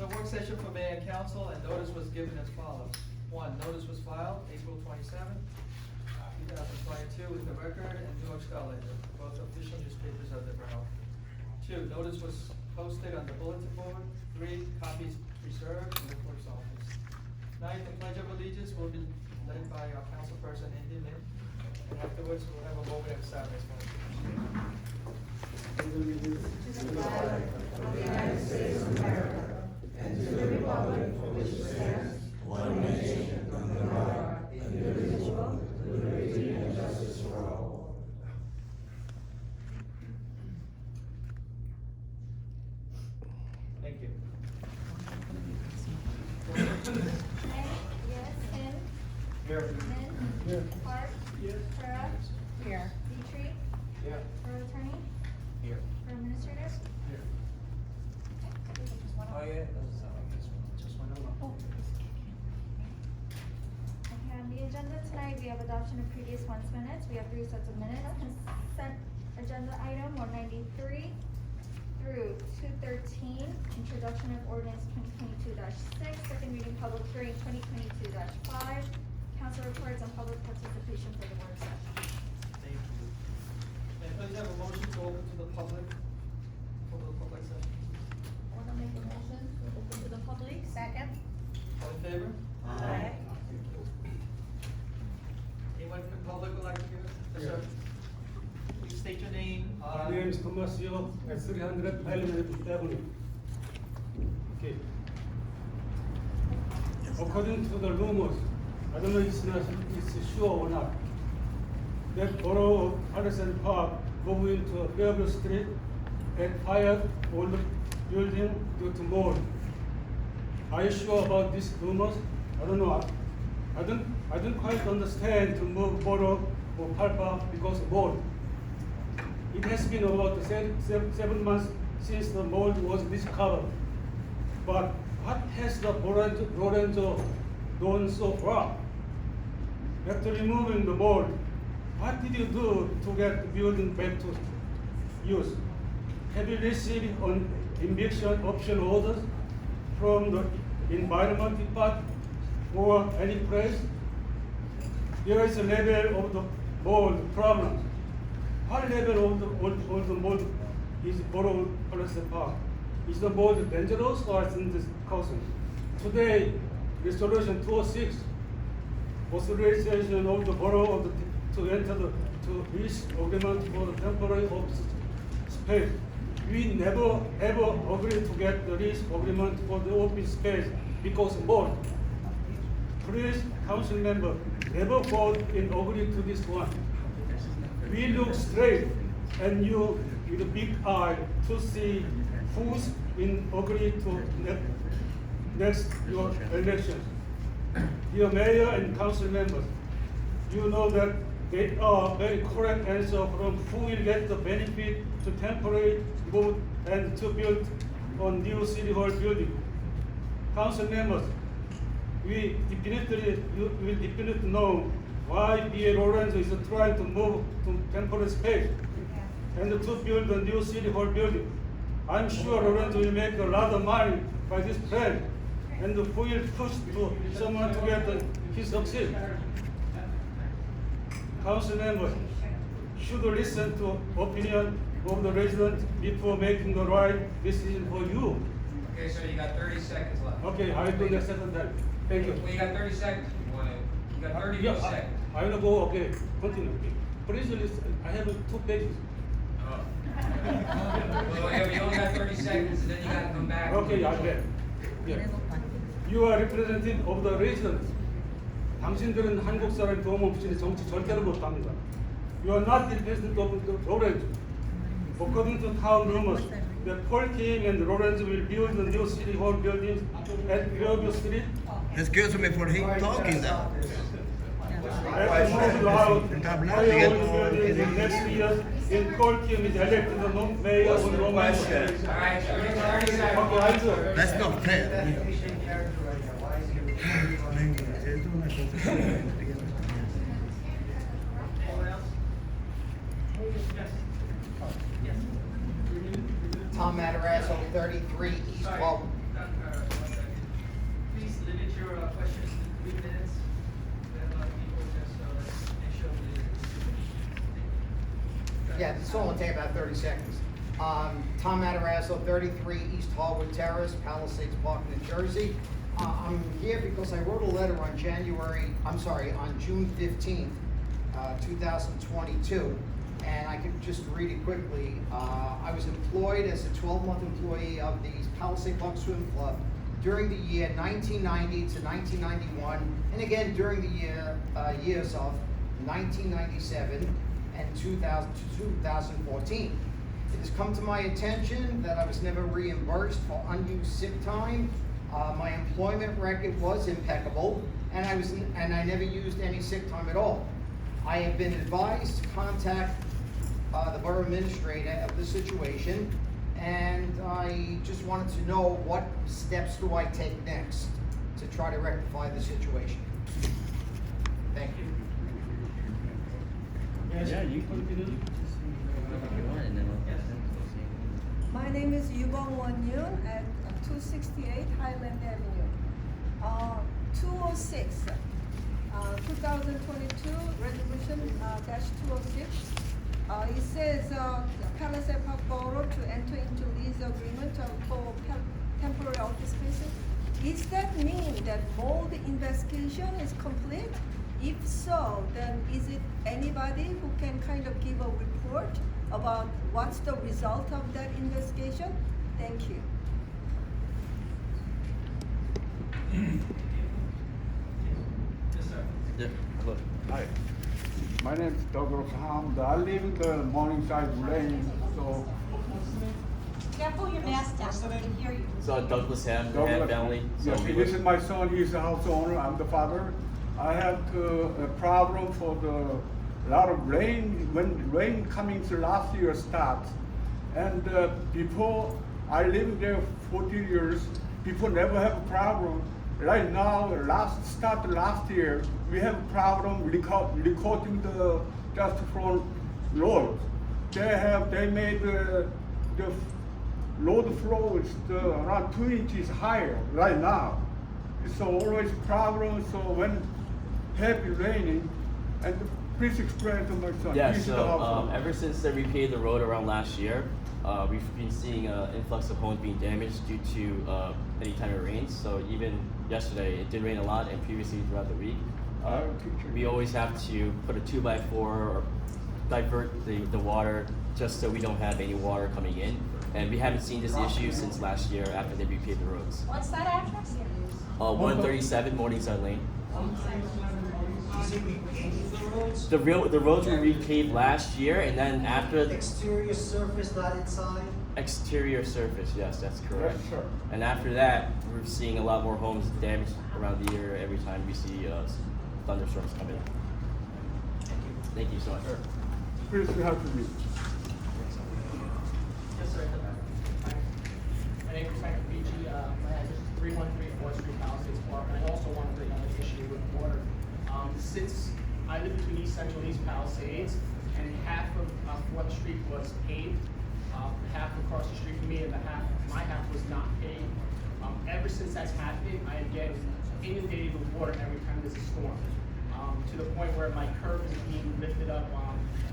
So work session for mayor and council, and notice was given as follows. One, notice was filed April 27th, 2022 with the Record and New York Star Ledger, both official newspapers of the borough. Two, notice was posted on the bulletin board. Three, copies preserved in the clerk's office. Ninth, the Pledge of Allegiance will be led by our councilperson, Andy Lin, and afterwards we'll have a moment of silence. To the flag of the United States of America, and to the republic for which it stands, one nation, under God, indivisible, with liberty and justice for all. Thank you. Yes, Tim. Here. Min. Here. Hart. Yes. Sarah. Here. Petrie. Yeah. Borough Attorney. Here. Borough Administrator. Here. Oh, yeah, it doesn't sound like this one, just one over. Okay, on the agenda tonight, we have adoption of previous month's minutes. We have 3 sets of minutes. Consent agenda item 193 through 213, introduction of ordinance 2022-6, second reading public hearing 2022-5, council reports and public participation for the work session. Thank you. May I please have a motion to open to the public, for the public session? Wanna make a motion to open to the public? Second. All in favor? Aye. Anyone from the public would like to give it? Yes, sir. Please state your name. My name is Tomasio, at 300 Parliament Avenue. Okay. According to the rumors, I don't know if it's sure or not, that borough of Patterson Park moved into Fairview Street and fired old building due to mold. Are you sure about these rumors? I don't know. I don't quite understand to move borough of Park because of mold. It has been about 7 months since the mold was discovered. But what has the Lorenzo done so far? After removing the mold, what did you do to get the building back to use? Have you received an eviction option orders from the environment department or any place? There is a level of the mold problem. What level of the mold is borough Patterson Park? Is the mold dangerous or isn't this causing? Today, resolution 206, authorization of the borough to enter to lease agreement for the temporary office space. We never ever agreed to get the lease agreement for the office space because of mold. Please, council member, never vote in agree to this one. We look straight and you with a big eye to see who's in agree to next your election. Dear mayor and council members, you know that they are very correct answer from who will get the benefit to temporary move and to build on new city hall building. Council members, we will definitely know why B.A. Lorenzo is trying to move to temporary space and to build a new city hall building. I'm sure Lorenzo will make a lot of money by this plan, and who will push to someone to get his succeed. Council members should listen to opinion of the residents before making the right decision for you. Okay, so you got 30 seconds left. Okay, I will do the second time. Thank you. Well, you got 30 seconds if you want to. You got 30 Yeah, seconds. I will go, okay, continue. Please listen, I have 2 pages. Oh. Well, yeah, but you only got 30 seconds and then you got to come back. Okay, I bet. Yeah. You are representative of the residents. 당신들은 한국 사람 도움 없이 정치 절대로 못합니다. You are not the president of the Lorenzo. According to town rumors, that Paul King and Lorenzo will build the new city hall building at Fairview Street. Excuse me for him talking now. After moving out, Está hablando, higher ya old no- building in next year, in Paul King is elected the mayor What's of the Rome. question? Okay, All right, so you got 30 seconds. I do. That's not fair. Tom Matarazzo, 33 East Walton. one second. Please limit your questions to 3 minutes. We have a lot of people just, let's make sure we do it. Yeah, this will only take about 30 seconds. Tom Matarazzo, 33 East Harwood Terrace, Palisades Park, New Jersey. I'm here because I wrote a letter on June 15th, 2022, and I could just read it quickly. I was employed as a 12-month employee of the Palisades Park Swim Club during the year 1990 to 1991, and again during the years of 1997 and 2000 to 2014. It has come to my attention that I was never reimbursed for unused sick time. My employment record was impeccable, and I never used any sick time at all. I have been advised to contact the borough administrator of the situation, and I just wanted to know what steps do I take next to try to rectify the situation. Thank you. Yeah, you continue. My name is Yubong Won-yoon at 268 Highland Avenue. 206, 2022 resolution -206. It says Palisades Park Borough to enter into lease agreement for temporary office spaces. Does that mean that mold investigation is complete? If so, then is it anybody who can kind of give a report about what's the result of that investigation? Thank you. Yes, sir. Yeah, hello. Hi, my name is Douglas Ham. I live in the Morningside Lane, so. Careful your mask down so we can hear you. So Douglas Ham, Ham Douglas- family. So Yes, we this live- is my son, he's the house owner, I'm the father. I have a problem for a lot of rain, when rain coming to last year starts. And before, I lived there 40 years, people never have a problem. Right now, last year, we have a problem recording the just front road. They made the road floor is around 2 inches higher right now. It's always problem, so when heavy raining, and please explain to my son. Yeah, He's the so house owner. ever since they repaved the road around last year, we've been seeing an influx of homes being damaged due to any time it rains. So even yesterday, it did rain a lot, and previously throughout the week. We always have to put a 2x4 or divert the water just so we don't have any water coming in. And we haven't seen this issue since last year after they repaved the roads. What's that address? 137 Morningside Lane. Is it repaved the roads? The roads were repaved last year, and then after the Exterior surface, not inside? exterior surface, yes, that's correct. Yes, sir. And after that, we're seeing a lot more homes damaged around the area every time we see thunderstorms come in. Thank you so much. Please help me. Yes, sir. in the back. My name is Frank Beachy. My address is 313 4th Street, Palisades Park. And I also want to bring up an issue with water. Since I live between East Central and East Palisades, and half of 4th Street was paved, half across the street from me, and my half was not paved. Ever since that's happened, I am getting inundated with water every time there's a storm. To the point where my curb is being lifted up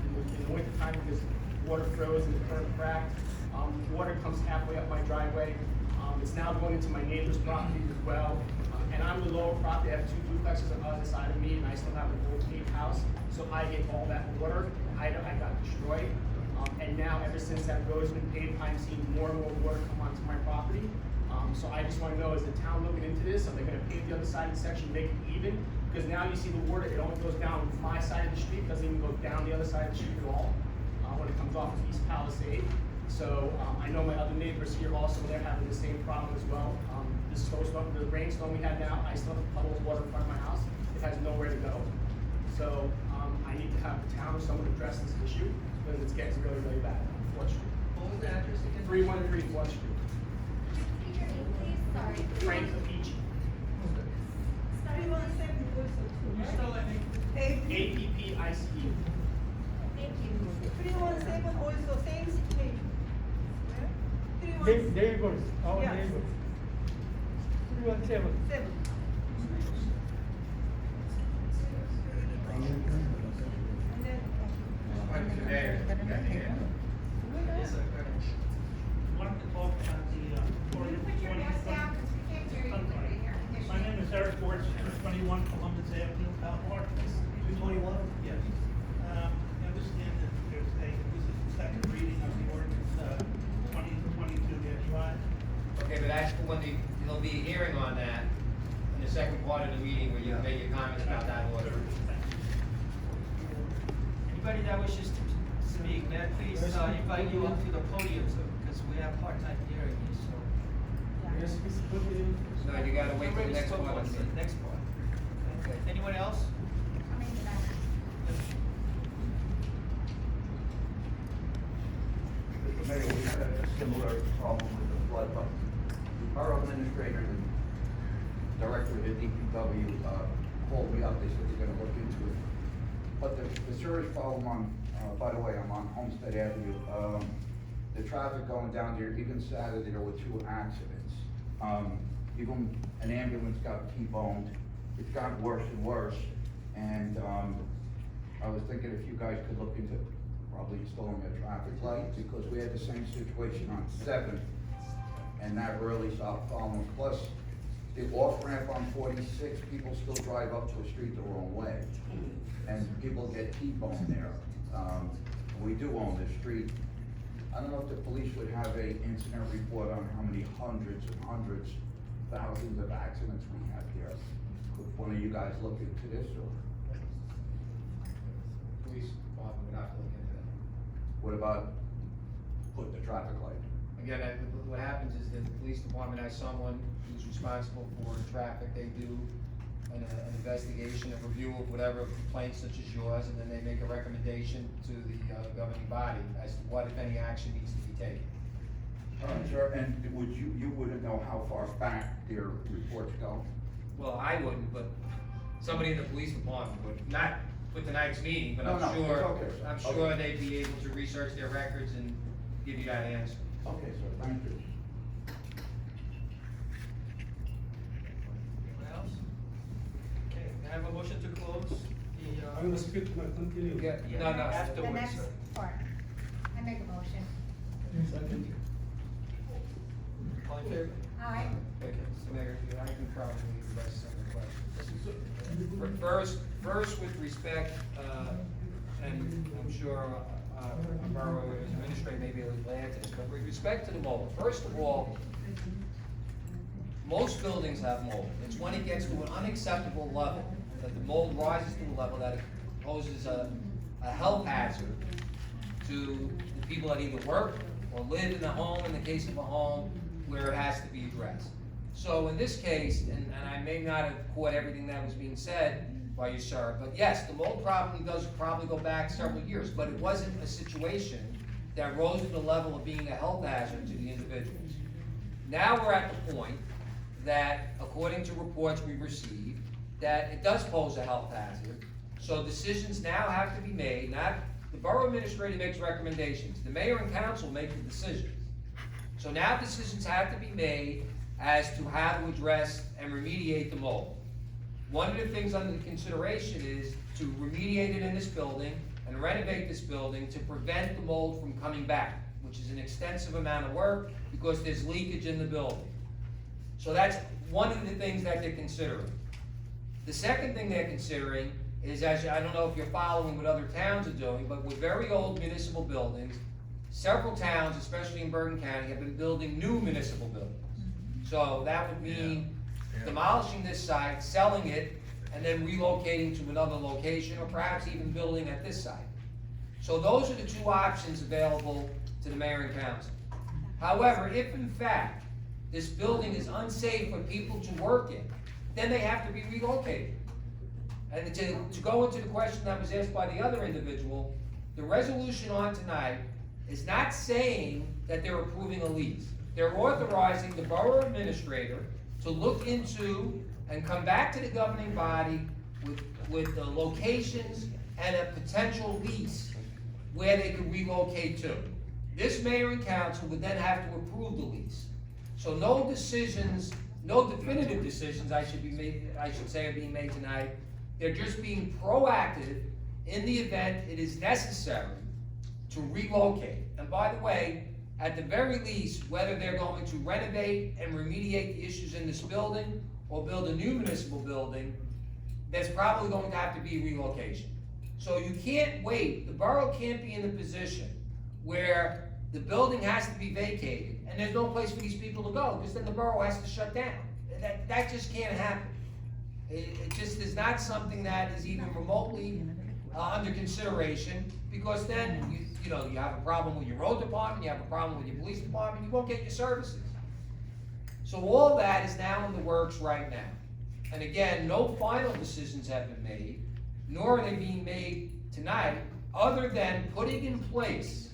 in the winter time because water froze and the curb cracked. Water comes halfway up my driveway. It's now going into my neighbor's property as well. And I'm the lower property. I have 2 duplexes on the other side of me, and I still have an old paved house. So I get all that water. I got destroyed. And now, ever since that road's been paved, I'm seeing more and more water come onto my property. So I just want to know, is the town looking into this? Are they going to pave the other side of the section, make it even? Because now you see the water, it only goes down my side of the street, doesn't even go down the other side of the street at all when it comes off of East Palisade. So I know my other neighbors here also, they're having the same problem as well. This snowstorm, the rainstorm we had now, I still have puddles of water in front of my house. It has nowhere to go. So I need to have the town or someone address this issue because it's getting really, really bad on 4th Street. What was the address again? 313 4th Street. Repeat your name, please. Sorry. Frank Apici. 317 also too, You spell that name? APPICE. Thank you. 317 also same situation. Yeah? 317. Neighbors, our Yes. neighbors. Seven. Yes, sir, go ahead. Wanted to talk about the, Can you put your mask down, 'cause we can't hear you over here. My name is Eric Borch, 21 Columbus Avenue, Palmar. 221? Yes. I understand that there's this is the second reading of the ordinance, 2022-5. Okay, but that's when there'll be a hearing on that in the second part of the meeting where you can make your comments about that order. Anybody that wishes to speak, may I please invite you up to the podium, because we have a hard time hearing you, so. Yes, Mr. President. No, you gotta wait till the next Already spoke one. once, the next part. Okay, anyone else? Mr. Mayor, we had a similar problem with the flood, but the borough administrator and the director of the DPW, called me up, they said they're gonna look into it. But the serious problem on, by the way, I'm on Homestead Avenue, the traffic going down there, even Saturday, there were 2 accidents. Even an ambulance got T-boned, it's gotten worse and worse, and, I was thinking if you guys could look into probably installing a traffic light, because we had the same situation on 7th, and that really solved the problem. Plus, the off-ramp on 46, people still drive up to a street the wrong way, and people get T-boned there. We do own this street. I don't know if the police would have a incident report on how many hundreds and hundreds, thousands of accidents we have here. Could one of you guys look into this, or Police department would have to look into that. what about putting the traffic light? Again, what happens is that the police department has someone who's responsible for traffic, they do an investigation, a review of whatever complaints such as yours, and then they make a recommendation to the governing body as to what, if any, action needs to be taken. Sir, and would you wouldn't know how far back their reports go? Well, I wouldn't, but somebody in the police department would, not with tonight's meeting, but I'm No, sure, it's okay, sir. I'm sure they'd be able to research their records and give you that answer. Okay, sir, thank you. Anyone else? Okay, can I have a motion to close the, I'm gonna speak, my continue. No, no. afterwards, The next sir. part. I make a motion. All in favor? Aye. Okay, so Mayor, I can probably address some of the questions. First with respect, and I'm sure, our borough administrator may be able to add to this, but with respect to the mold, first of all, most buildings have mold. It's when it gets to an unacceptable level, that the mold rises to a level that it poses a health hazard to the people that either work or live in the home, in the case of a home, where it has to be addressed. So in this case, and I may not have caught everything that was being said by you, sir, but yes, the mold problem does probably go back several years, but it wasn't a situation that rose to the level of being a health hazard to the individuals. Now we're at the point that, according to reports we've received, that it does pose a health hazard. So decisions now have to be made, not, the borough administrator makes recommendations, the mayor and council make the decisions. So now decisions have to be made as to how to address and remediate the mold. One of the things under consideration is to remediate it in this building and renovate this building to prevent the mold from coming back, which is an extensive amount of work because there's leakage in the building. So that's one of the things that they're considering. The second thing they're considering is, I don't know if you're following what other towns are doing, but with very old municipal buildings, several towns, especially in Bergen County, have been building new municipal buildings. So that would mean demolishing this site, selling it, and then relocating to another location, or perhaps even building at this site. So those are the 2 options available to the mayor and council. However, if in fact this building is unsafe for people to work in, then they have to be relocated. And to go into the question that was asked by the other individual, the resolution on tonight is not saying that they're approving a lease. They're authorizing the borough administrator to look into and come back to the governing body with the locations and a potential lease where they could relocate to. This mayor and council would then have to approve the lease. So no decisions no definitive decisions I should say are being made tonight. They're just being proactive in the event it is necessary to relocate. And by the way, at the very least, whether they're going to renovate and remediate the issues in this building or build a new municipal building, there's probably going to have to be relocation. So you can't wait, the borough can't be in the position where the building has to be vacated and there's no place for these people to go, because then the borough has to shut down. That just can't happen. It just is not something that is even remotely under consideration, because then you know, you have a problem with your road department, you have a problem with your police department, you won't get your services. So all that is now in the works right now. And again, no final decisions have been made, nor are they being made tonight, other than putting in place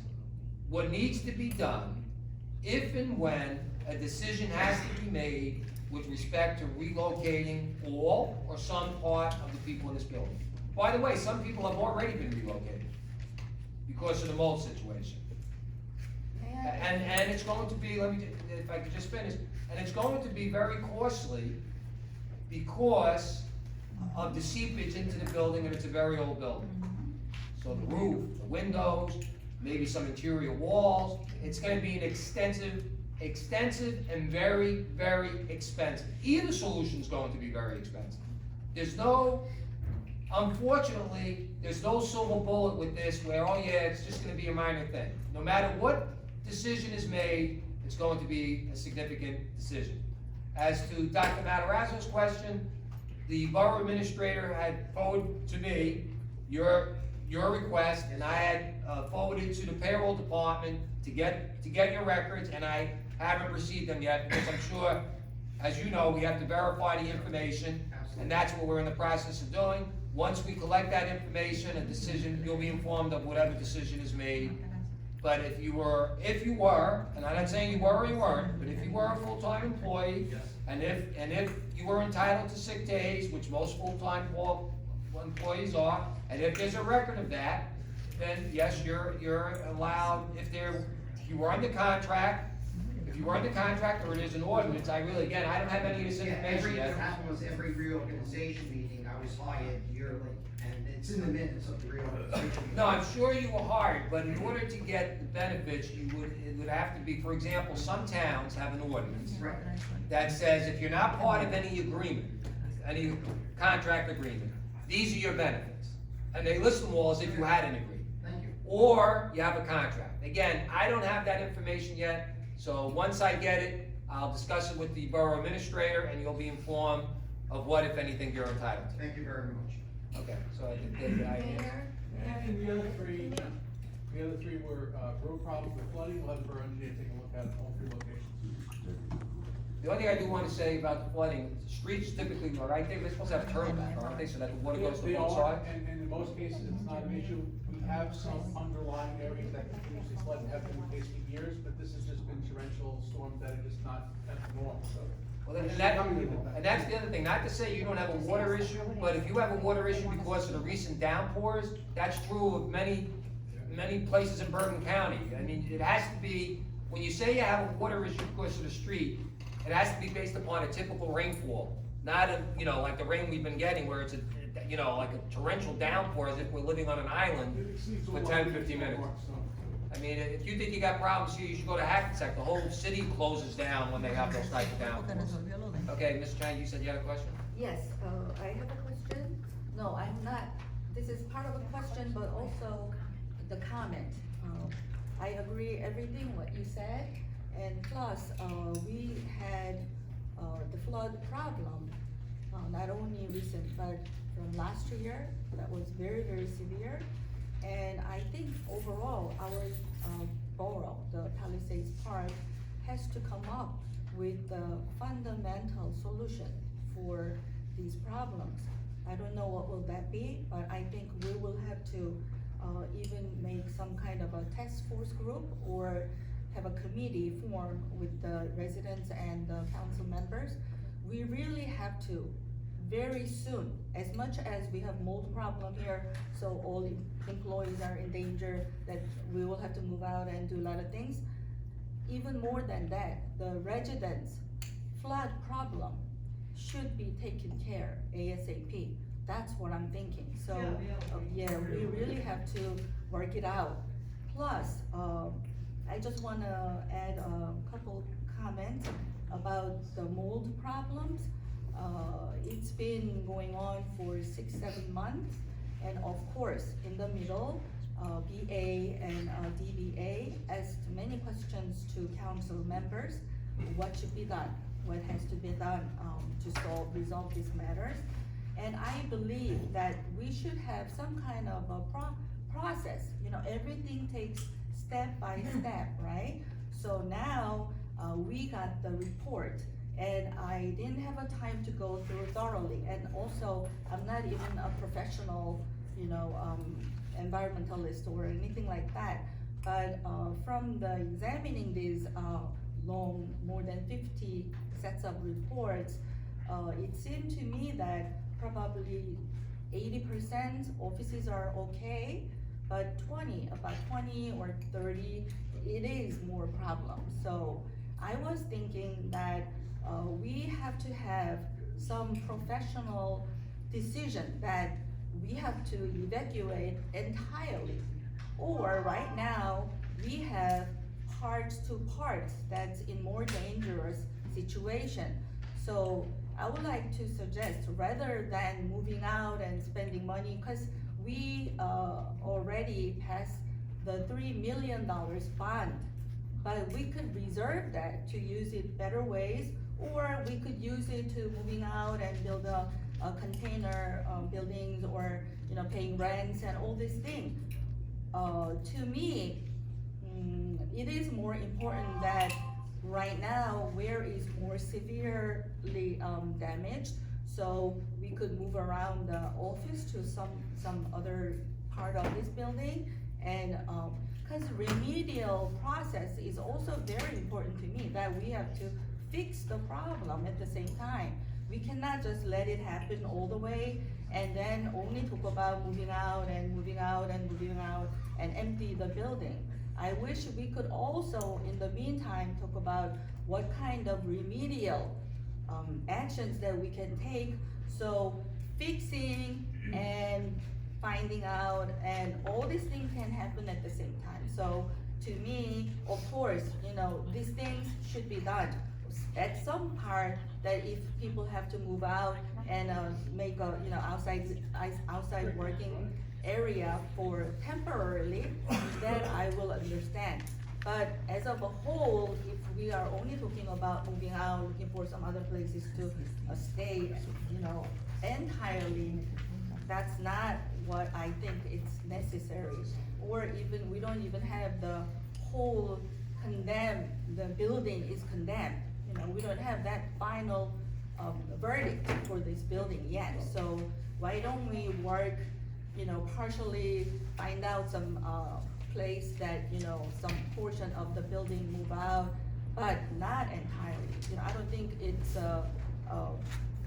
what needs to be done if and when a decision has to be made with respect to relocating all or some part of the people in this building. By the way, some people have already been relocated because of the mold situation. And it's going to be, if I could just finish, and it's going to be very costly because of the seepage into the building, and it's a very old building. So the roof, the windows, maybe some interior walls, it's gonna be an extensive and very, very expensive. Either solution's going to be very expensive. Unfortunately, there's no silver bullet with this where, oh yeah, it's just gonna be a minor thing. No matter what decision is made, it's going to be a significant decision. As to Dr. Matarazzo's question, the borough administrator had forwarded to me your request, and I had forwarded to the payroll department to get your records, and I haven't received them yet, because I'm sure, as you know, we have to verify the information, and that's what we're in the process of doing. Once we collect that information, a decision, you'll be informed of whatever decision is made. But if you were, and I'm not saying you were or you weren't, but if you were a full-time employee, and if you were entitled to sick days, which most full-time employees are, and if there's a record of that, then yes, you're allowed, if you were under contract, or it is an ordinance, I don't have any of this information yet. What happened was every reorganization meeting, I was hired yearly, and it's in the minutes of the reorganization meeting. No, I'm sure you were hired, but in order to get the benefits, it would have to be, for example, some towns have an ordinance Right. that says if you're not part of any agreement, any contract agreement, these are your benefits. And they list them all as if you had an agreement. Thank you. Or you have a contract. Again, I don't have that information yet, so once I get it, I'll discuss it with the borough administrator, and you'll be informed of what, if anything, you're entitled to. Thank you very much. Okay, so I think that I Mayor? And the other three were, road problems with flooding, we'll have the borough engineer take a look at all three locations. The only thing I do want to say about the flooding, streets typically are right there, they're supposed to have turnaback, aren't they, so that the water goes to They both are, sides? and in most cases, it's not an issue. We have some underlying areas that continuously flood and have been the case for years, but this has just been torrential storms that are just not at the norm, so. Well, and that's the other thing, not to say you don't have a water issue, but if you have a water issue because of the recent downpours, that's true of many places in Bergen County. I mean, it has to be, when you say you have a water issue because of the street, it has to be based upon a typical rainfall, not like the rain we've been getting where it's like a torrential downpour as if we're living on an island for 10, 15 minutes. I mean, if you think you got problems here, you should go to Hackensack. The whole city closes down when they have those type of downpours. Okay, Ms. Chang, you said you had a question? Yes, I have a question. No, I'm not, this is part of a question, but also the comment. I agree everything what you said, and plus, we had, the flood problem, not only recent, but from last year, that was very, very severe. And I think overall, our borough, the Palisades Park, has to come up with the fundamental solution for these problems. I don't know what will that be, but I think we will have to even make some kind of a task force group or have a committee formed with the residents and the council members. We really have to, very soon, as much as we have mold problem here, so all employees are in danger, that we will have to move out and do a lot of things. Even more than that, the residents' flood problem should be taken care ASAP. That's what I'm thinking. So, yeah, we really have to work it out. Plus, I just wanna add a couple comments about the mold problems. It's been going on for 6-7 months, and of course, in the middle, BA and DBA asked many questions to council members. What should be done? What has to be done to resolve these matters? And I believe that we should have some kind of a process. You know, everything takes step by step, right? So now we got the report, and I didn't have a time to go through it thoroughly. And also, I'm not even a professional, you know, environmentalist or anything like that. But from the examining these long, more than 50 sets of reports, it seemed to me that probably 80% offices are okay, but about 20 or 30, it is more problems. So I was thinking that we have to have some professional decision that we have to evacuate entirely. Or right now, we have parts to parts that's in more dangerous situation. So I would like to suggest, rather than moving out and spending money, because we already passed the $3 million bond, but we could reserve that to use it better ways, or we could use it to moving out and build a container buildings, or you know, paying rents and all these things. To me, it is more important that right now where is more severely damaged, so we could move around the office to some other part of this building. And because remedial process is also very important to me, that we have to fix the problem at the same time. We cannot just let it happen all the way and then only talk about moving out and moving out and moving out and empty the building. I wish we could also, in the meantime, talk about what kind of remedial actions that we can take. So fixing and finding out, and all these things can happen at the same time. So to me, of course, you know, these things should be done. At some part, that if people have to move out and make a, you know, outside working area for temporarily, then I will understand. But as of a whole, if we are only talking about moving out, looking for some other places to stay, you know, entirely, that's not what I think it's necessary. Or even, we don't even have the whole condemned, the building is condemned. You know, we don't have that final verdict for this building yet. So why don't we work, you know, partially find out some place that, you know, some portion of the building move out, but not entirely. You know, I don't think it's a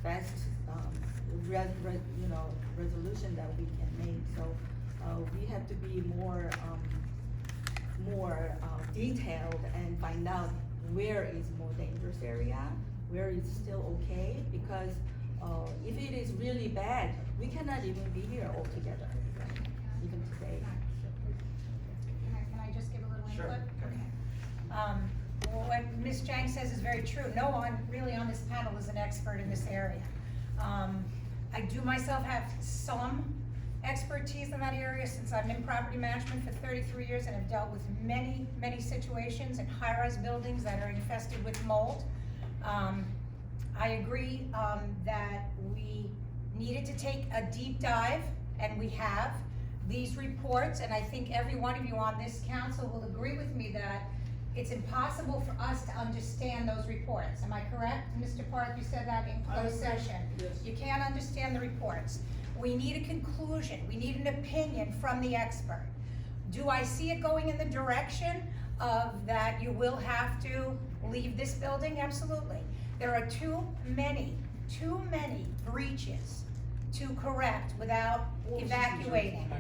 best resolution that we can make. So we have to be more detailed and find out where is more dangerous area, where is still okay, because if it is really bad, we cannot even be here altogether, even today. Can I just give a little Sure. input? Okay. What Ms. Jang says is very true. No one really on this panel is an expert in this area. I do myself have some expertise in that area, since I've been in property management for 33 years and have dealt with many, many situations in high-rise buildings that are infested with mold. I agree that we needed to take a deep dive, and we have these reports, and I think every one of you on this council will agree with me that it's impossible for us to understand those reports. Am I correct? Mr. Park, you said that in closed session. Yes. You can't understand the reports. We need a conclusion. We need an opinion from the expert. Do I see it going in the direction of that you will have to leave this building? Absolutely. There are too many breaches to correct without evacuating.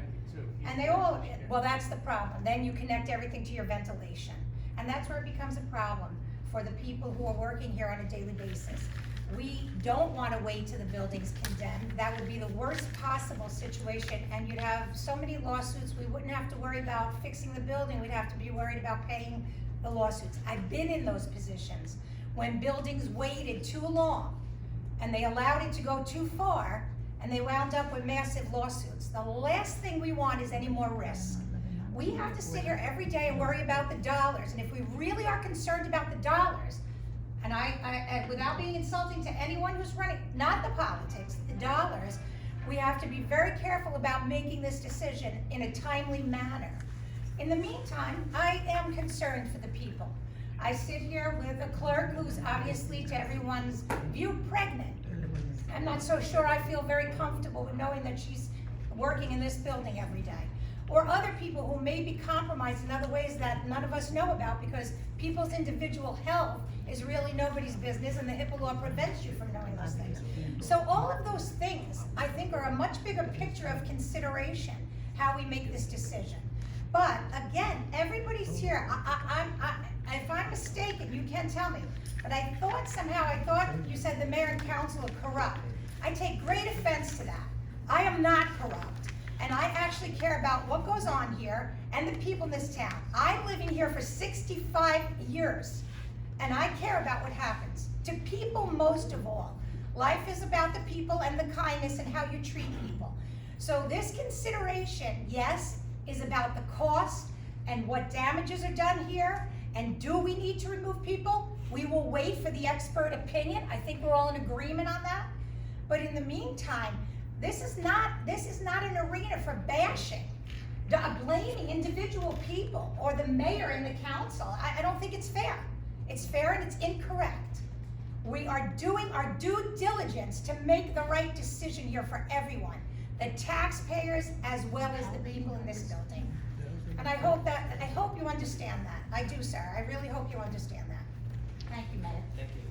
And they all, well, that's the problem. Then you connect everything to your ventilation. And that's where it becomes a problem for the people who are working here on a daily basis. We don't wanna wait till the building's condemned. That would be the worst possible situation, and you'd have so many lawsuits, we wouldn't have to worry about fixing the building, we'd have to be worried about paying the lawsuits. I've been in those positions, when buildings waited too long, and they allowed it to go too far, and they wound up with massive lawsuits. The last thing we want is any more risk. We have to sit here every day and worry about the dollars, and if we really are concerned about the dollars, and I without being insulting to anyone who's running, not the politics, the dollars, we have to be very careful about making this decision in a timely manner. In the meantime, I am concerned for the people. I sit here with a clerk who's obviously, to everyone's view, pregnant. I'm not so sure I feel very comfortable with knowing that she's working in this building every day. Or other people who may be compromised in other ways that none of us know about, because people's individual health is really nobody's business, and the HIPAA law prevents you from knowing those things. So all of those things, I think, are a much bigger picture of consideration, how we make this decision. But again, everybody's here. If I'm mistaken, you can tell me. But I thought you said the mayor and council are corrupt. I take great offense to that. I am not corrupt. And I actually care about what goes on here and the people in this town. I'm living here for 65 years, and I care about what happens to people most of all. Life is about the people and the kindness and how you treat people. So this consideration, yes, is about the cost and what damages are done here, and do we need to remove people? We will wait for the expert opinion. I think we're all in agreement on that. But in the meantime, this is not an arena for bashing, blaming individual people or the mayor and the council. I don't think it's fair. It's fair and it's incorrect. We are doing our due diligence to make the right decision here for everyone, the taxpayers as well as the people in this building. And I hope you understand that. I do, sir. I really hope you understand that. Thank you, Mayor. Thank you.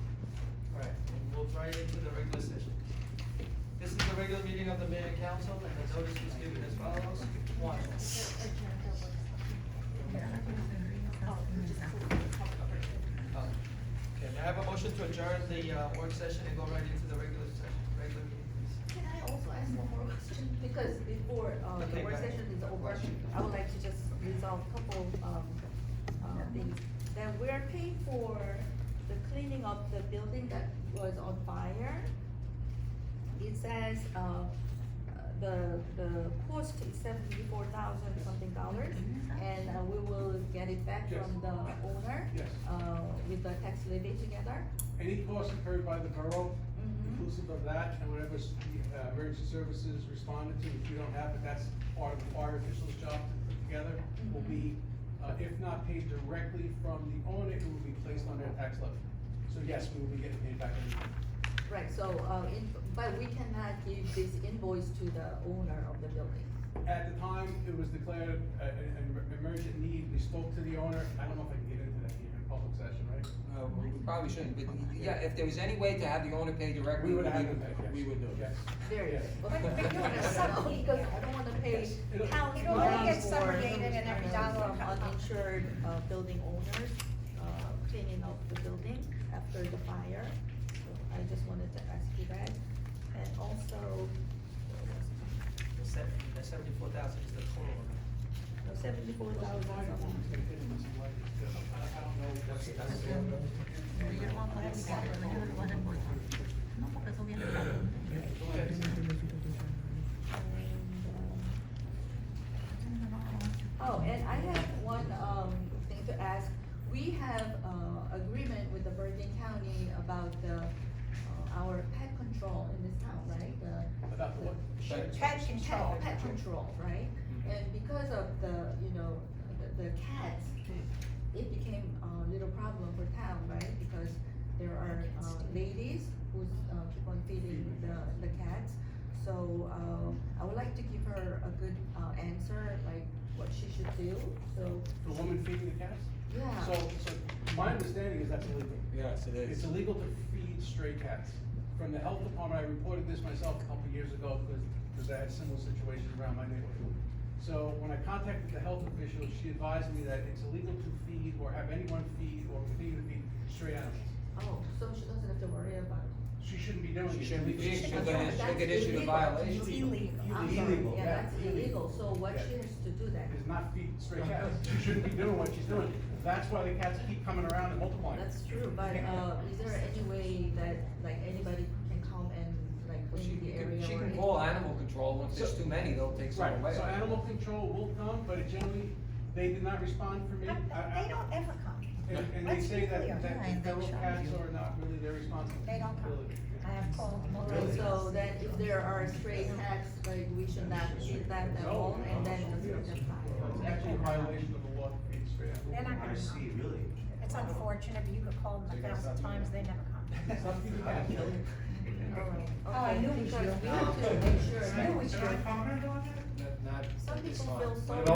All right, and we'll try into the regular session. This is the regular meeting of the mayor and council, and the notice was given as follows. One. Okay, may I have a motion to adjourn the work session and go right into the regular meeting, please? Can I also ask one more question? Because before, Okay, the go work ahead. session is over, I would like to just resolve a couple, things. That we're paying for the cleaning of the building that was on fire. It says, the cost is $74,000 something dollars, and we will get it back Yes. from the owner. Yes. With the tax levy together. Any costs incurred by the borough, Mhm. inclusive of that, and whatever the emergency services responded to, if you don't have it, that's part of the fire official's job to put together, will be, if not paid directly from the owner, it will be placed on their tax levy. So yes, we will be getting paid back everything. Right, so, but we cannot give this invoice to the owner of the building. At the time, it was declared an emergent need, we spoke to the owner, I don't know if I can get into that here in public session, right? We probably shouldn't, but yeah, if there was any way to have the owner pay directly, We would have had them pay, yes. we would do it. Yes. Very Yes. good. Okay. Because I don't wanna pay It'll- county It'll only money get for, segregated and every dollar will from come up. uninsured, building owners, cleaning up the building after the fire. So I just wanted to ask you that. And also, The 74,000 is the total amount. 74,000. Oh, and I have one, thing to ask. We have, agreement with the Bergen County about the, our pet control in this town, right? About what? Pet control. Pet control, right? And because of the, the cats, it became a little problem for town, right? Because there are, ladies who's, keep on feeding the cats. So, I would like to give her a good, answer, like what she should do, so. The woman feeding the cats? Yeah. So my understanding is that's illegal. Yes, it It's illegal to feed stray cats. From the health department, I reported this myself a couple of years ago because I had similar situations around my neighborhood. So when I contacted the health official, she advised me that it's illegal to feed or have anyone feed or continue to feed stray animals. Oh, so she doesn't have to worry about it. She doing She it. shouldn't be, she'll That's get issued a illegal. violation. It's illegal. I'm sorry, Illegal. yeah, that's illegal, so what Yeah. she has to do then? It's not feed stray cats. She shouldn't be doing what she's doing. That's why the cats keep coming around and multiplying. That's true, but, is there any way that, like, anybody can come and, like, clean the area? She or can anything? call animal control, if there's too many, they'll take some Right, away. so animal control will come, but it generally, they did not respond for me. They don't ever come. And they Let's say be that, clear. that feral cats are not really their responsibility. They don't come. I have called multiple Okay, times. so then if there are stray cats, like, we should not feed that at all, and then that's It's actually a violation of the law to feed stray They're animals. not gonna come. It's unfortunate, but you could call them 1,000 times, they never come. Some people have. Oh, I knew it was you. Because we have to make sure. I knew it was you. Not- Some it's people fine. feel But so it